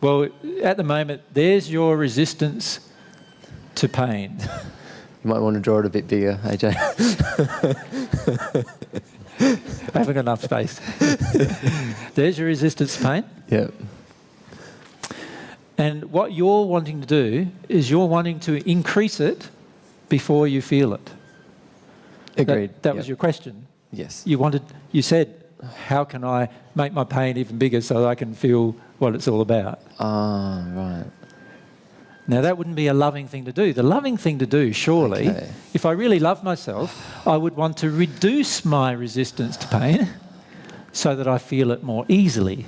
Well, at the moment, there's your resistance to pain. You might want to draw it a bit bigger, AJ. I haven't got enough space. There's your resistance to pain. Yep. And what you're wanting to do is you're wanting to increase it before you feel it. Agreed. That was your question. Yes. You said, how can I make my pain even bigger so that I can feel what it's all about? Ah, right. Now, that wouldn't be a loving thing to do. The loving thing to do, surely, if I really love myself, I would want to reduce my resistance to pain so that I feel it more easily.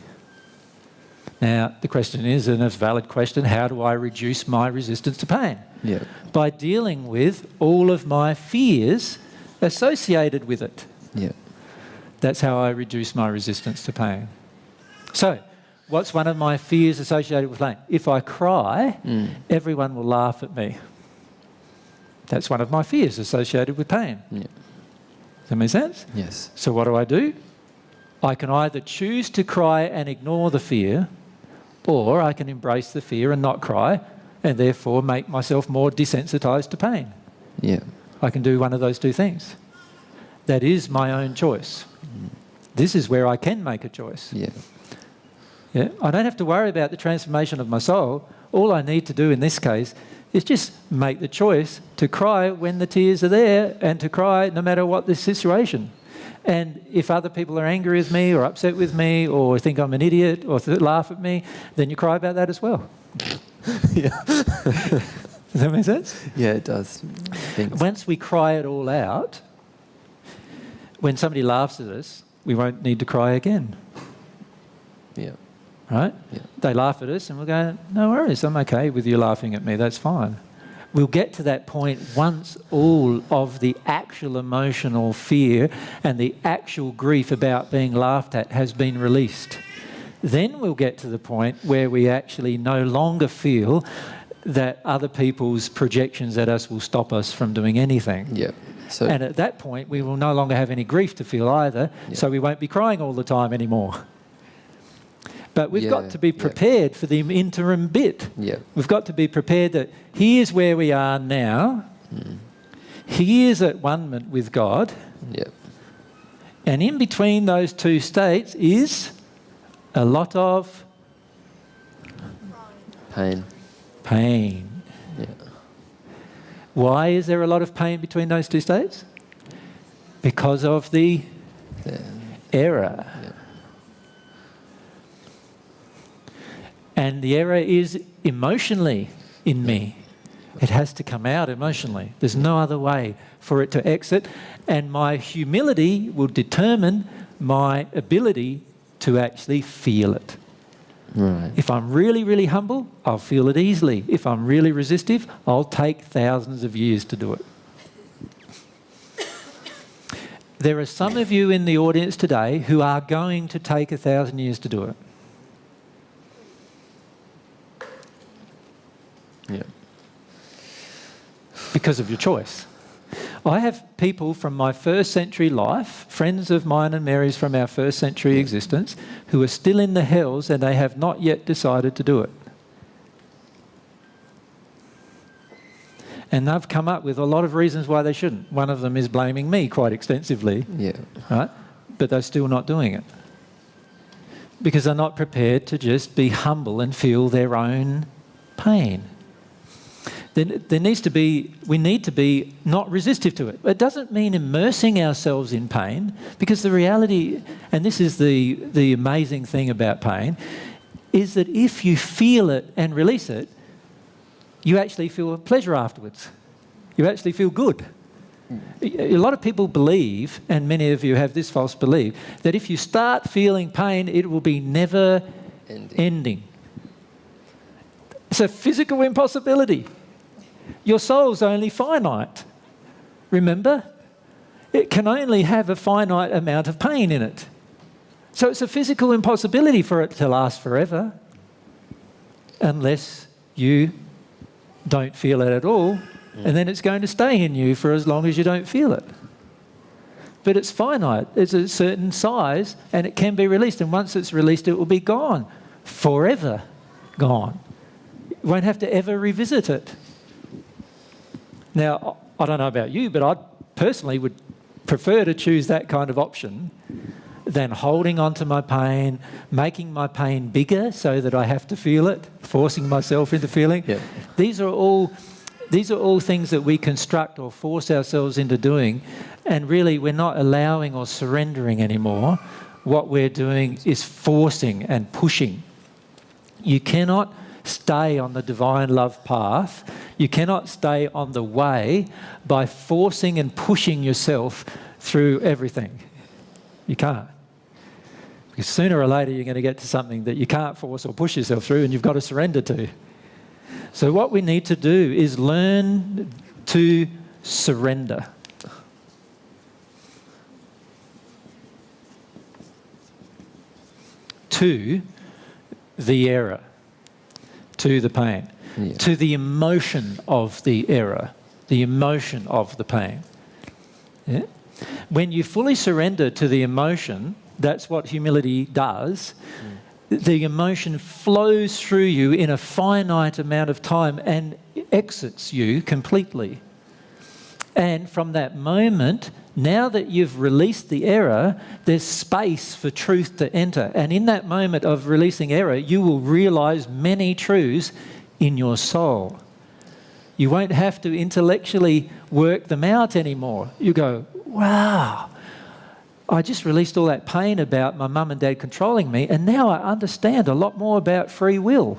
Now, the question is, and it's a valid question, how do I reduce my resistance to pain? Yeah. By dealing with all of my fears associated with it. Yeah. That's how I reduce my resistance to pain. So, what's one of my fears associated with pain? If I cry, everyone will laugh at me. That's one of my fears associated with pain. Yeah. Does that make sense? Yes. So what do? I can either choose to cry and ignore the fear, or I can embrace the fear and not cry, and therefore make myself more desensitized to pain. Yeah. I can do one of those two things. That is my own choice. This is where I can make a choice. Yeah. Yeah? I don't have to worry about the transformation of my soul. All I need to do in this case is just make the choice to cry when the tears are there and to cry no matter what the situation. And if other people are angry with me or upset with me or think I'm an idiot or laugh at me, then you cry about that as well. Yeah. Does that make sense? Yeah, it does. Once we cry it all out, when somebody laughs at us, we won't need to cry again. Yeah. Right? Yeah. They laugh at us and we'll go, no worries, I'm okay with you laughing at me, that's fine. We'll get to that point once all of the actual emotional fear and the actual grief about being laughed at has been released. Then we'll get to the point where we actually no longer feel that other people's projections at us will stop us from doing anything. Yeah. So, and at that point, we will no longer have any grief to feel either, so we won't be crying all the time anymore. But we've got to be prepared for the interim bit. Yeah. We've got to be prepared that here's where we are now. He is at one with God. Yeah. And in between those two states is a lot of pain. Pain. Yeah. Why is there a lot of pain between those two states? Because of the error. Yeah. And the error is emotionally in me. It has to come out emotionally. There's no other way for it to exit. And my humility will determine my ability to actually feel it. Right. If I'm really, really humble, I'll feel it easily. If I'm really resistive, I'll take thousands of years to do it. There are some of you in the audience today who are going to take 1,000 years to do it. Yeah. Because of your choice. I have people from my first century life, friends of mine and Mary's from our first century existence, who are still in the hells and they have not yet decided to do it. And they've come up with a lot of reasons why they shouldn't. One of them is blaming me quite extensively. Yeah. Right? But they're still not doing it. Because they're not prepared to just be humble and feel their own pain. We need to be not resistive to it. It doesn't mean immersing ourselves in pain, because the reality, and this is the amazing thing about pain, is that if you feel it and release it, you actually feel pleasure afterwards. You actually feel good. A lot of people believe, and many of you have this false belief, that if you start feeling pain, it will be never ending. It's a physical impossibility. Your soul's only finite. Remember? It can only have a finite amount of pain in it. So it's a physical impossibility for it to last forever, unless you don't feel it at all, and then it's going to stay in you for as long as you don't feel it. But it's finite. It's a certain size, and it can be released. And once it's released, it will be gone forever. gone. You won't have to ever revisit it. Now, I don't know about you, but I personally would prefer to choose that kind of option than holding on to my pain, making my pain bigger so that I have to feel it, forcing myself into feeling. Yeah. These are all things that we construct or force ourselves into doing, and really we're not allowing or surrendering anymore. What we're doing is forcing and pushing. You cannot stay on the divine love path. You cannot stay on the way by forcing and pushing yourself through everything. You can't. Because sooner or later you're going to get to something that you can't force or push yourself through and you've got to surrender to. So what we need to do is learn to surrender. To the error, to the pain, to the emotion of the error, the emotion of the pain. Yeah? When you fully surrender to the emotion, that's what humility does. The emotion flows through you in a finite amount of time and exits you completely. And from that moment, now that you've released the error, there's space for truth to enter. And in that moment of releasing error, you will realise many truths in your soul. You won't have to intellectually work them out anymore. You go, wow, I just released all that pain about my mum and dad controlling me, and now I understand a lot more about free will.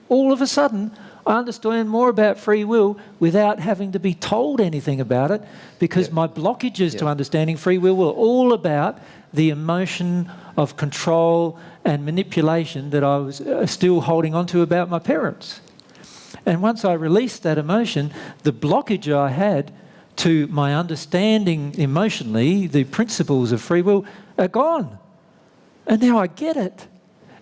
All of a sudden, I understand more about free will without having to be told anything about it, because my blockages to understanding free will were all about the emotion of control and manipulation that I was still holding on to about my parents. And once I released that emotion, the blockage I had to my understanding emotionally, the principles of free will, are gone. And now I get it.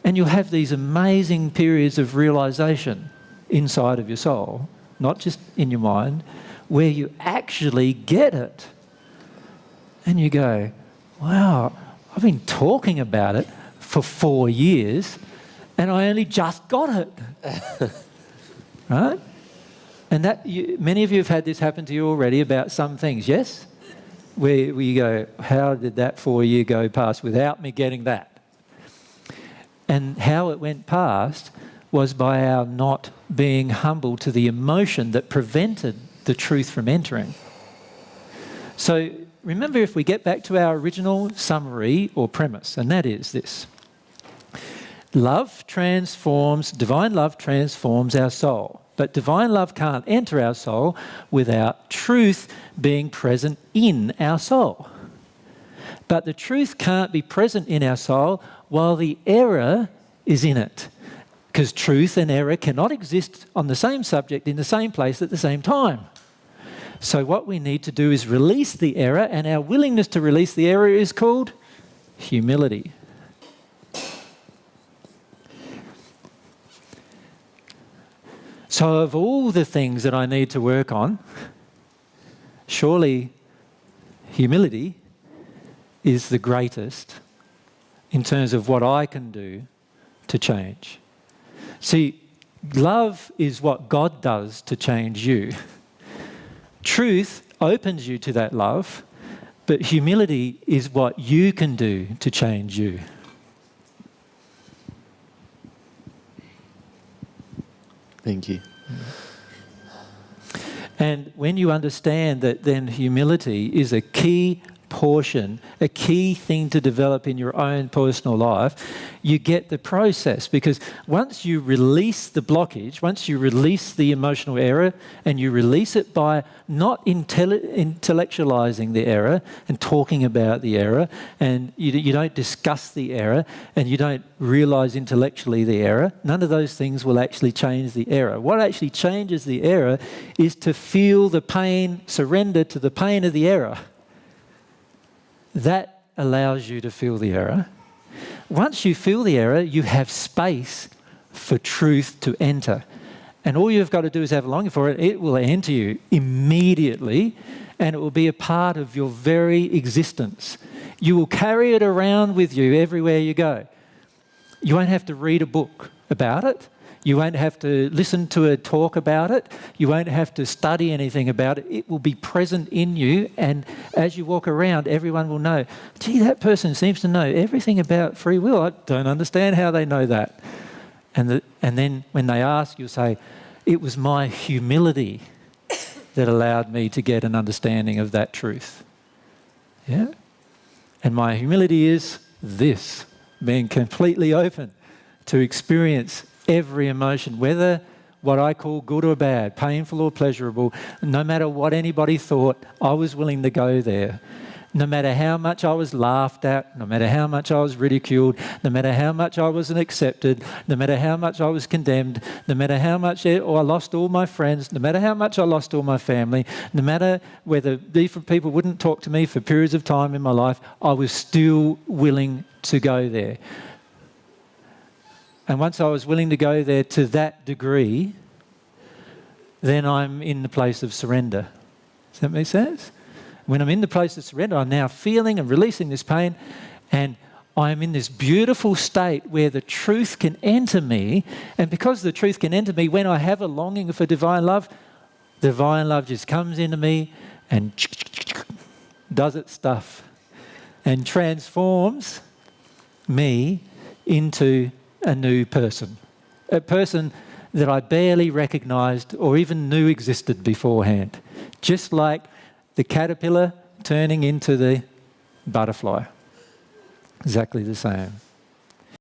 And you'll have these amazing periods of realisation inside of your soul, not just in your mind, where you actually get it. And you go, wow, I've been talking about it for 4 years and I only just got it. Right? And that many of you have had this happen to you already about some things, yes? Where you go, how did that 4 year go past without me getting that? And how it went past was by our not being humble to the emotion that prevented the truth from entering. So remember, if we get back to our original summary or premise, and that is this. Divine love transforms our soul. But divine love can't enter our soul without truth being present in our soul. But the truth can't be present in our soul while the error is in it. Because truth and error cannot exist on the same subject in the same place at the same time. So what we need to do is release the error, and our willingness to release the error is called humility. So of all the things that I need to work on, surely humility is the greatest in terms of what I can do to change. See, love is what God does to change you. Truth opens you to that love, but humility is what you can do to change you. Thank you. And when you understand that, then humility is a key portion, a key thing to develop in your own personal life, you get the process. Because once you release the blockage, once you release the emotional error, and you release it by not intellectualizing the error and talking about the error, and you don't discuss the error, and you don't realize intellectually the error, none of those things will actually change the error. What actually changes the error is to feel the pain, surrender to the pain of the error. That allows you to feel the error. Once you feel the error, you have space for truth to enter. And all you've got to do is have a longing for it. It will enter you immediately, and it will be a part of your very existence. You will carry it around with you everywhere you go. You won't have to read a book about it. You won't have to listen to a talk about it. You won't have to study anything about it. It will be present in you, and as you walk around, everyone will know, gee, that person seems to know everything about free will. I don't understand how they know that. And then when they ask, you'll say, it was my humility that allowed me to get an understanding of that truth. Yeah? And my humility is this, being completely open to experience every emotion, whether what I call good or bad, painful or pleasurable, no matter what anybody thought, I was willing to go there. No matter how much I was laughed at, no matter how much I was ridiculed, no matter how much I wasn't accepted, no matter how much I was condemned, no matter how much I lost all my friends, no matter how much I lost all my family, no matter whether different people wouldn't talk to me for periods of time in my life, I was still willing to go there. And once I was willing to go there to that degree, then I'm in the place of surrender. Does that make sense? When I'm in the place of surrender, I'm now feeling and releasing this pain, and I'm in this beautiful state where the truth can enter me. And because the truth can enter me, when I have a longing for divine love just comes into me and does its stuff and transforms me into a new person, a person that I barely recognised or even knew existed beforehand. Just like the caterpillar turning into the butterfly. Exactly the same.